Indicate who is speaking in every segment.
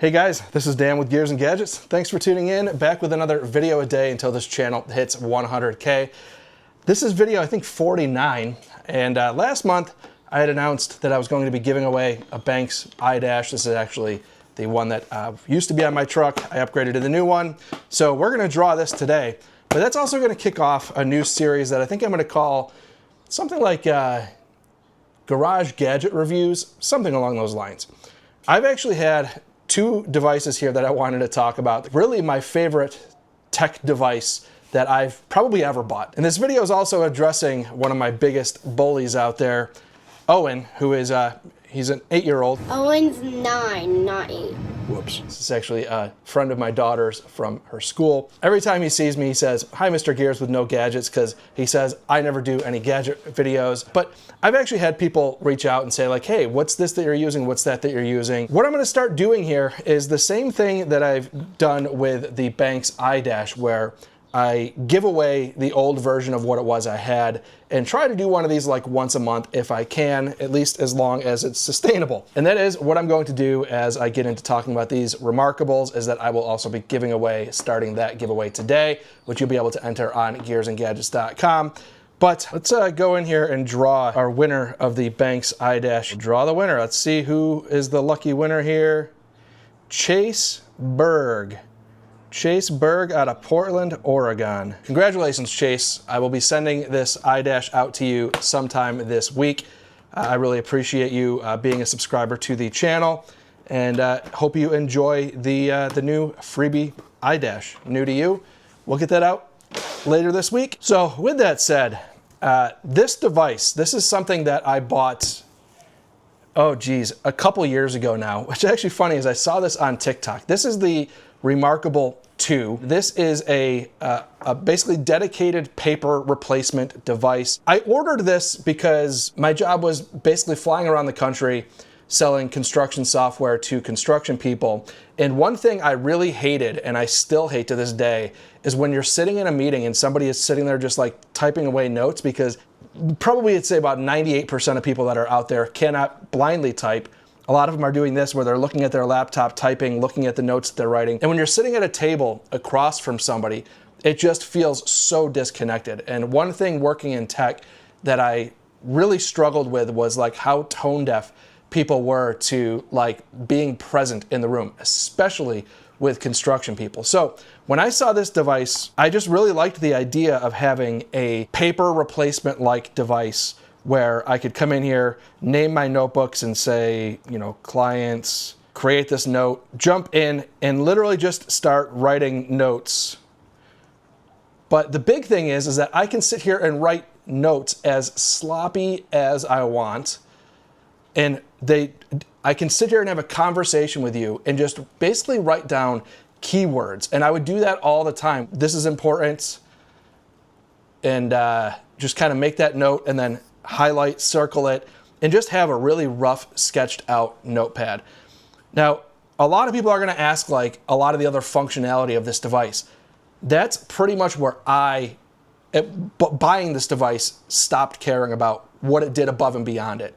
Speaker 1: Hey guys, this is Dan with Gears and Gadgets. Thanks for tuning in, back with another video a day until this channel hits 100K. This is video, I think, 49, and last month I had announced that I was going to be giving away a Banks iDash. This is actually the one that used to be on my truck. I upgraded to the new one, so we're going to draw this today. But that's also going to kick off a new series that I think I'm going to call something like Garage Gadget Reviews, something along those lines. I've actually had two devices here that I wanted to talk about. Really my favorite tech device that I've probably ever bought. And this video is also addressing one of my biggest bullies out there, Owen, who is, he's an 8-year-old.
Speaker 2: Owen's 9, not 8.
Speaker 1: Whoops. This is actually a friend of my daughter's from her school. Every time he sees me, he says, "Hi, Mr. Gears with no gadgets," because he says I never do any gadget videos. But I've actually had people reach out and say like, "Hey, what's this that you're using? What's that you're using?" What I'm going to start doing here is the same thing that I've done with the Banks iDash, where I give away the old version of what it was I had and try to do one of these like once a month if I can, at least as long as it's sustainable. And that is what I'm going to do as I get into talking about these Remarkables, is that I will also be giving away, starting that giveaway today, which you'll be able to enter on gearsandgadgets.com. But let's go in here and draw our winner of the Banks iDash. Draw the winner. Let's see who is the lucky winner here. Chase Berg. Chase Berg out of Portland, Oregon. Congratulations, Chase. I will be sending this iDash out to you sometime this week. I really appreciate you being a subscriber to the channel, and hope you enjoy the new freebie iDash. New to you. We'll get that out later this week. So with that said, this device, this is something that I bought, oh geez, a couple years ago now, which is actually funny is I saw this on TikTok. This is the Remarkable 2. This is a basically dedicated paper replacement device. I ordered this because my job was basically flying around the country selling construction software to construction people. And one thing I really hated, and I still hate to this day, is when you're sitting in a meeting and somebody is sitting there just like typing away notes, because probably I'd say about 98% of people that are out there cannot blindly type. A lot of them are doing this where they're looking at their laptop, typing, looking at the notes that they're writing. And when you're sitting at a table across from somebody, it just feels so disconnected. And one thing working in tech that I really struggled with was like how tone deaf people were to like being present in the room, especially with construction people. So when I saw this device, I just really liked the idea of having a paper replacement like device where I could come in here, name my notebooks and say, you know, clients, create this note, jump in and literally just start writing notes. But the big thing is that I can sit here and write notes as sloppy as I want. And I can sit here and have a conversation with you and just basically write down keywords. And I would do that all the time. This is important. And just kind of make that note and then highlight, circle it, and just have a really rough sketched out notepad. Now, a lot of people are going to ask like a lot of the other functionality of this device. That's pretty much where buying this device, stopped caring about what it did above and beyond it.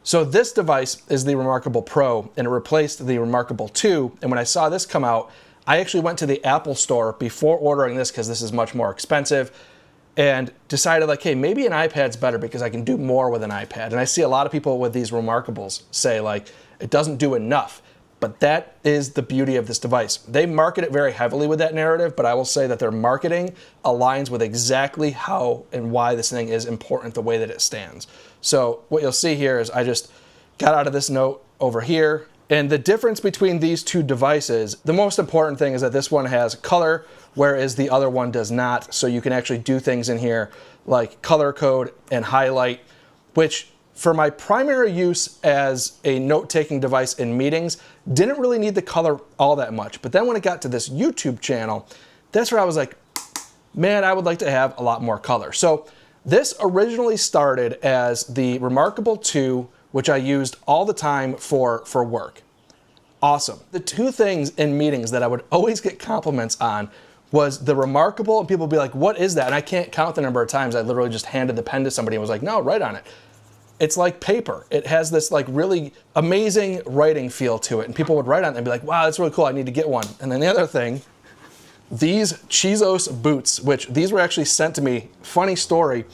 Speaker 1: So this device is the Remarkable Pro, and it replaced the Remarkable 2. And when I saw this come out, I actually went to the Apple store before ordering this because this is much more expensive, and decided like, hey, maybe an iPad's better because I can do more with an iPad. And I see a lot of people with these Remarkables say like, it doesn't do enough. But that is the beauty of this device. They market it very heavily with that narrative, but I will say that their marketing aligns with exactly how and why this thing is important the way that it stands. So what you'll see here is I just got out of this note over here. And the difference between these two devices, the most important thing is that this one has color, whereas the other one does not. So you can actually do things in here like color code and highlight, which for my primary use as a note-taking device in meetings, didn't really need the color all that much. But then when it got to this YouTube channel, that's where I was like, man, I would like to have a lot more color. So this originally started as the Remarkable 2, which I used all the time for work. Awesome. The two things in meetings that I would always get compliments on was the Remarkable, and people would be like, what is that? And I can't count the number of times I literally just handed the pen to somebody and was like, no, write on it. it's like paper. It has this like really amazing writing feel to it. And people would write on it and be like, wow, that's really cool. I need to get one. And then the other thing, these Chizos boots, which these were actually sent to me. Funny story.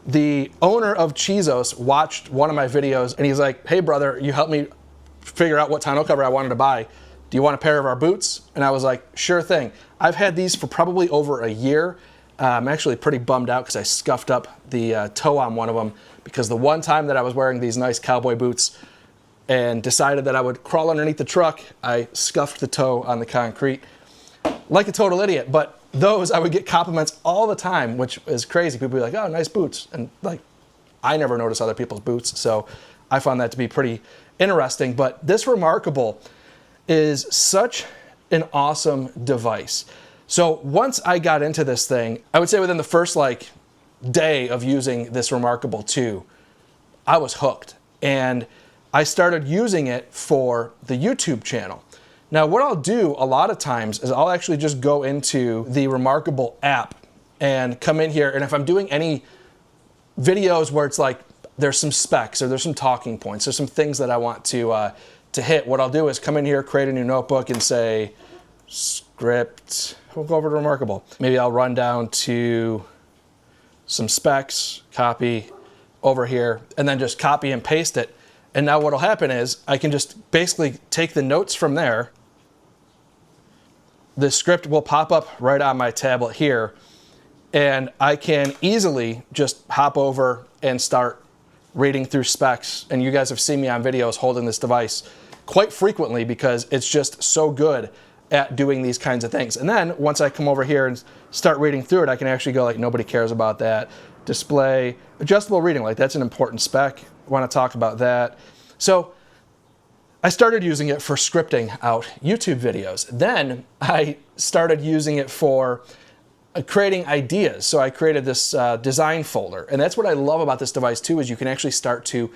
Speaker 1: The owner of Chizos watched one of my videos and he's like, hey brother, you helped me figure out what tonneau cover I wanted to buy. Do you want a pair of our boots? And I was like, sure thing. I've had these for probably over a year. I'm actually pretty bummed out because I scuffed up the toe on one of them, because the one time that I was wearing these nice cowboy boots and decided that I would crawl underneath the truck, I scuffed the toe on the concrete like a total idiot. But those, I would get compliments all the time, which is crazy. People would be like, oh, nice boots. And like, I never notice other people's boots. So I found that to be pretty interesting. But this Remarkable is such an awesome device. So once I got into this thing, I would say within the first like day of using this Remarkable 2, I was hooked. And I started using it for the YouTube channel. Now what I'll do a lot of times is I'll actually just go into the Remarkable app and come in here, and if I'm doing any videos where it's like there's some specs or there's some talking points, there's some things that I want to hit, what I'll do is come in here, create a new notebook and say script, we'll go over to Remarkable. Maybe I'll run down to some specs, copy over here, and then just copy and paste it. And now what'll happen is I can just basically take the notes from there. The script will pop up right on my tablet here, and I can easily just hop over and start reading through specs. And you guys have seen me on videos holding this device quite frequently because it's just so good at doing these kinds of things. And then once I come over here and start reading through it, I can actually go like, nobody cares about that. Display, adjustable reading, like that's an important spec. I want to talk about that. So I started using it for scripting out YouTube videos. Then I started using it for creating ideas. So I created this design folder. And that's what I love about this device too, is you can actually start to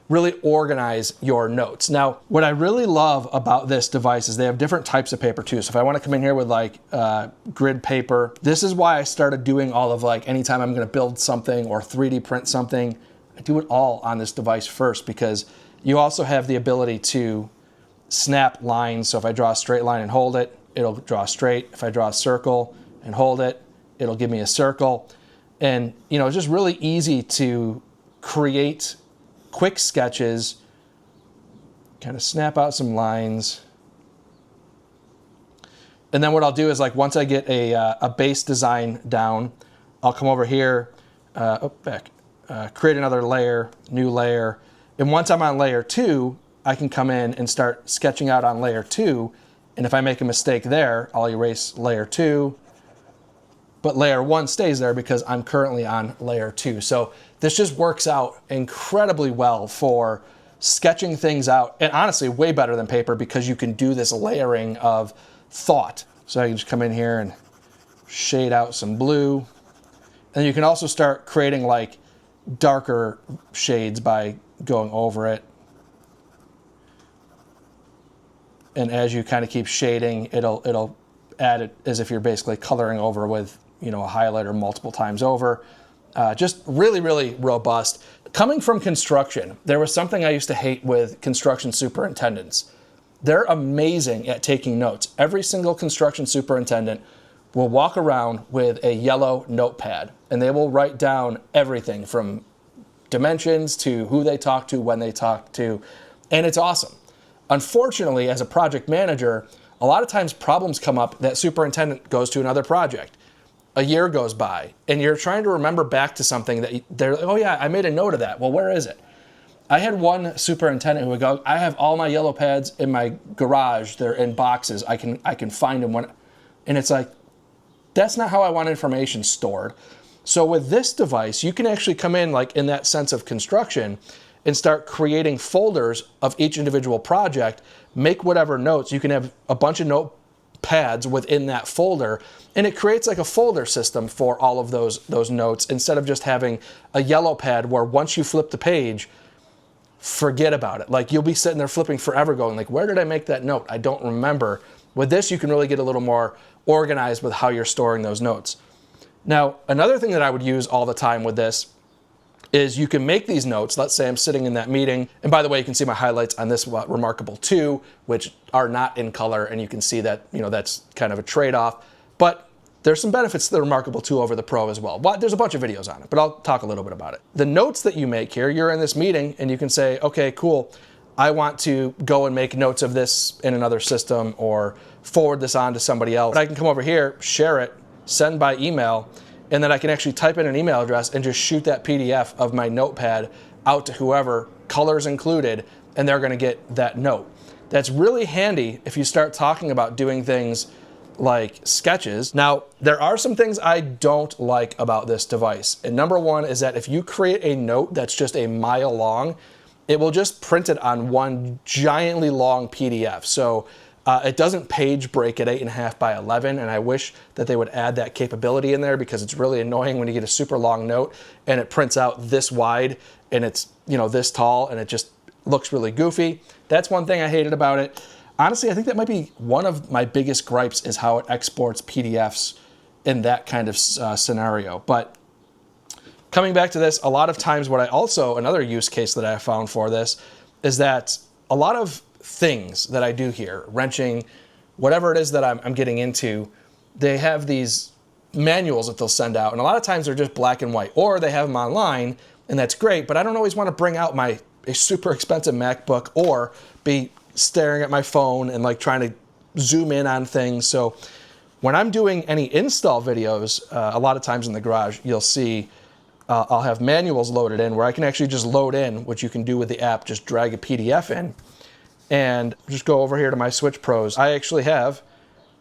Speaker 1: really organize your notes. Now, what I really love about this device is they have different types of paper too. So if I want to come in here with like grid paper, this is why I started doing all of like, anytime I'm going to build something or 3D print something, I do it all on this device first, because you also have the ability to snap lines. So if I draw a straight line and hold it, it'll draw straight. If I draw a circle and hold it, it'll give me a circle. And you know, it's just really easy to create quick sketches, kind of snap out some lines. And then what I'll do is like, once I get a base design down, I'll come over here, create another layer, new layer. And once I'm on layer 2, I can come in and start sketching out on layer 2. And if I make a mistake there, I'll erase layer 2. But layer 1 stays there because I'm currently on layer 2. So this just works out incredibly well for sketching things out, and honestly way better than paper, because you can do this layering of thought. So I can just come in here and shade out some blue. And you can also start creating like darker shades by going over it. And as you kind of keep shading, it'll add it as if you're basically coloring over with, you know, a highlighter multiple times over. Just really, really robust. Coming from construction, there was something I used to hate with construction superintendents. They're amazing at taking notes. Every single construction superintendent will walk around with a yellow notepad, and they will write down everything from dimensions to who they talk to, when they talk to, and it's awesome. Unfortunately, as a project manager, a lot of times problems come up that superintendent goes to another project. A year goes by, and you're trying to remember back to something that they're like, oh yeah, I made a note of that. Well, where is it? I had one superintendent who would go, I have all my yellow pads in my garage. They're in boxes. I can find them when, and it's like, that's not how I want information stored. So with this device, you can actually come in like in that sense of construction and start creating folders of each individual project, make whatever notes. You can have a bunch of notepads within that folder, and it creates like a folder system for all of those notes, instead of just having a yellow pad where once you flip the page, forget about it. Like you'll be sitting there flipping forever going like, where did I make that note? I don't remember. With this, you can really get a little more organized with how you're storing those notes. Now, another thing that I would use all the time with this is you can make these notes. Let's say I'm sitting in that meeting. And by the way, you can see my highlights on this Remarkable 2, which are not in color. And you can see that, that's kind of a trade-off. But there's some benefits to the Remarkable 2 over the Pro as well. There's a bunch of videos on it, but I'll talk a little bit about it. The notes that you make here, you're in this meeting and you can say, okay, cool. I want to go and make notes of this in another system or forward this on to somebody else. I can come over here, share it, send by email, and then I can actually type in an email address and just shoot that PDF of my notepad out to whoever, colors included, and they're going to get that note. That's really handy if you start talking about doing things like sketches. Now, there are some things I don't like about this device. And number one is that if you create a note that's just a mile long, it will just print it on one giantly long PDF. So it doesn't page break at 8.5 by 11, and I wish that they would add that capability in there because it's really annoying when you get a super long note and it prints out this wide and it's this tall and it just looks really goofy. That's one thing I hated about it. Honestly, I think that might be one of my biggest gripes is how it exports PDFs in that kind of scenario. But coming back to this, a lot of times another use case that I have found for this is that a lot of things that I do here, wrenching, whatever it is that I'm getting into, they have these manuals that they'll send out. And a lot of times they're just black and white, or they have them online, and that's great. But I don't always want to bring out a super expensive MacBook or be staring at my phone and like trying to zoom in on things. So when I'm doing any install videos, a lot of times in the garage, you'll see I'll have manuals loaded in where I can actually just load in, which you can do with the app, just drag a PDF in and just go over here to my Switch Pros. I actually have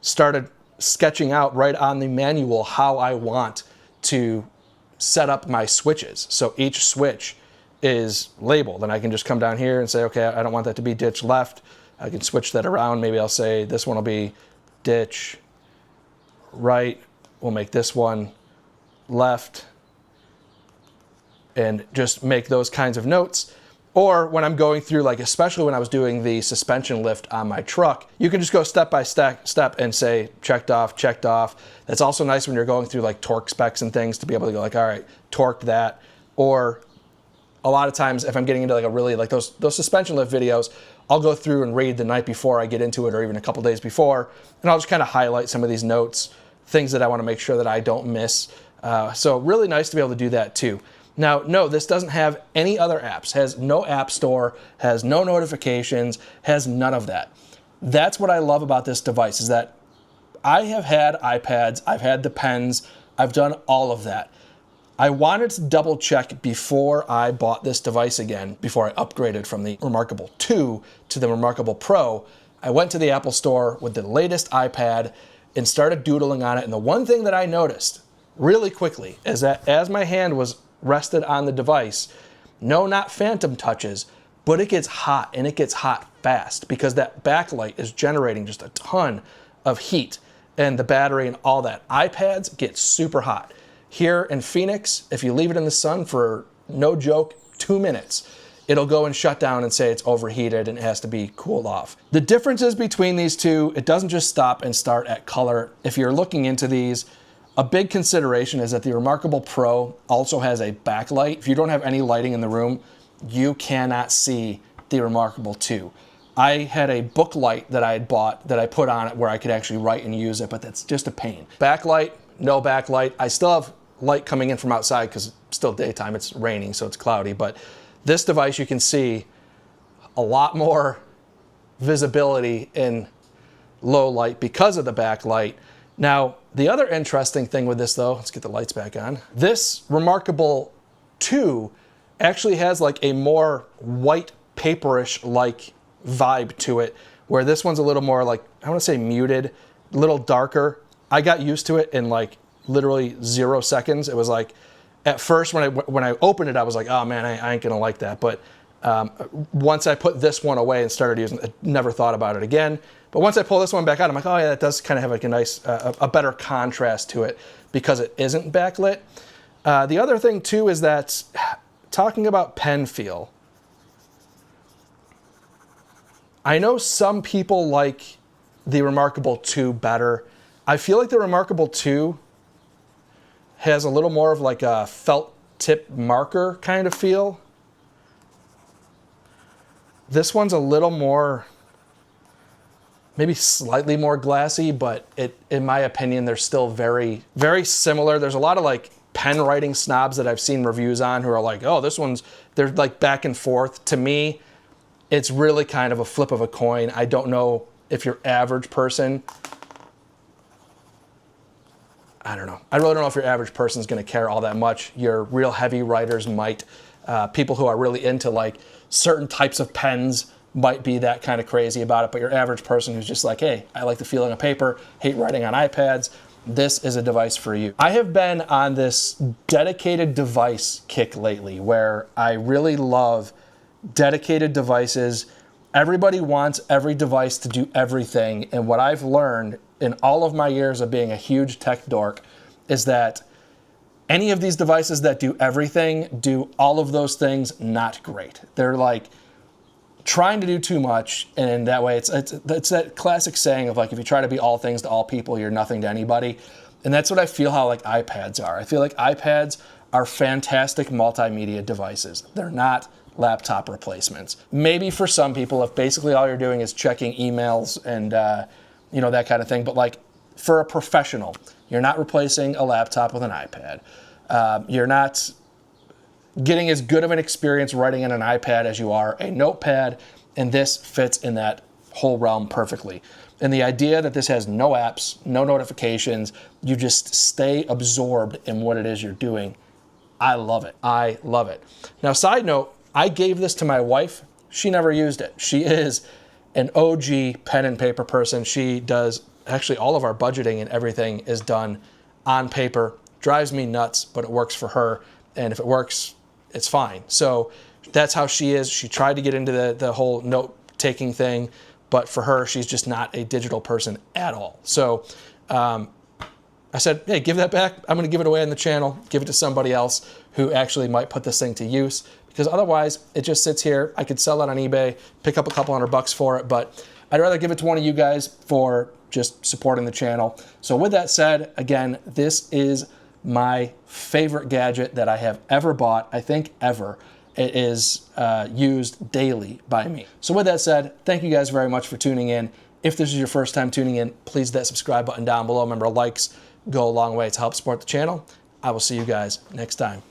Speaker 1: started sketching out right on the manual how I want to set up my switches. So each switch is labeled and I can just come down here and say, okay, I don't want that to be ditch left. I can switch that around. Maybe I'll say this one will be ditch right. We'll make this one left and just make those kinds of notes. Or when I'm going through, like especially when I was doing the suspension lift on my truck, you can just go step by step and say checked off, checked off. That's also nice when you're going through like torque specs and things to be able to go like, all right, torqued that. Or a lot of times if I'm getting into like a really like those suspension lift videos, I'll go through and read the night before I get into it or even a couple days before, and I'll just kind of highlight some of these notes, things that I want to make sure that I don't miss. So really nice to be able to do that too. Now, no, this doesn't have any other apps, has no app store, has no notifications, has none of that. That's what I love about this device is that I have had iPads, I've had the pens, I've done all of that. I wanted to double check before I bought this device again, before I upgraded from the Remarkable 2 to the Remarkable Pro. I went to the Apple Store with the latest iPad and started doodling on it. And the one thing that I noticed really quickly is that as my hand was rested on the device, no, not phantom touches, but it gets hot and it gets hot fast because that backlight is generating just a ton of heat and the battery and all that. iPads get super hot. Here in Phoenix, if you leave it in the sun for, no joke, 2 minutes, it'll go and shut down and say it's overheated and it has to be cooled off. The differences between these two, it doesn't just stop and start at color. If you're looking into these, a big consideration is that the Remarkable Pro also has a backlight. If you don't have any lighting in the room, you cannot see the Remarkable 2. I had a book light that I had bought that I put on it where I could actually write and use it, but that's just a pain. Backlight, no backlight. I still have light coming in from outside because it's still daytime. It's raining, so it's cloudy. But this device, you can see a lot more visibility in low light because of the backlight. Now, the other interesting thing with this though, let's get the lights back on. This Remarkable 2 actually has like a more white paperish like vibe to it, where this one's a little more like, I want to say muted, a little darker. I got used to it in like literally 0 seconds. It was like, at first when I opened it, I was like, oh man, I ain't gonna like that. But once I put this one away and started using it, I never thought about it again. But once I pull this one back out, I'm like, oh yeah, that does kind of have like a nice, a better contrast to it because it isn't backlit. The other thing too is that, talking about pen feel, I know some people like the Remarkable 2 better. I feel like the Remarkable 2 has a little more of like a felt tip marker kind of feel. This one's a little more, maybe slightly more glassy, but in my opinion, they're still very, very similar. There's a lot of like pen writing snobs that I've seen reviews on who are like, oh, this one's, they're like back and forth. To me, it's really kind of a flip of a coin. I don't know if your average person, I don't know. I really don't know if your average person is going to care all that much. Your real heavy writers might. People who are really into like certain types of pens might be that kind of crazy about it. But your average person who's just like, hey, I like the feeling of paper, hate writing on iPads, this is a device for you. I have been on this dedicated device kick lately where I really love dedicated devices. Everybody wants every device to do everything. And what I've learned in all of my years of being a huge tech dork is that any of these devices that do everything do all of those things not great. They're like trying to do too much, and that way it's that classic saying of like, if you try to be all things to all people, you're nothing to anybody. And that's what I feel how like iPads are. I feel like iPads are fantastic multimedia devices. They're not laptop replacements. Maybe for some people, if basically all you're doing is checking emails and you know, that kind of thing, but like for a professional, you're not replacing a laptop with an iPad. You're not getting as good of an experience writing in an iPad as you are a notepad, and this fits in that whole realm perfectly. And the idea that this has no apps, no notifications, you just stay absorbed in what it is you're doing, I love it. I love it. Now, side note, I gave this to my wife. She never used it. She is an OG pen and paper person. She does, actually all of our budgeting and everything is done on paper. Drives me nuts, but it works for her. And if it works, it's fine. So that's how she is. She tried to get into the whole note-taking thing, but for her, she's just not a digital person at all. So I said, hey, give that back. I'm going to give it away on the channel. Give it to somebody else who actually might put this thing to use, because otherwise it just sits here. I could sell it on eBay, pick up a couple $100 for it, but I'd rather give it to one of you guys for just supporting the channel. So with that said, again, this is my favorite gadget that I have ever bought, I think ever. It is used daily by me. So with that said, thank you guys very much for tuning in. If this is your first time tuning in, please hit that subscribe button down below. Remember, likes go a long way to help support the channel. I will see you guys next time.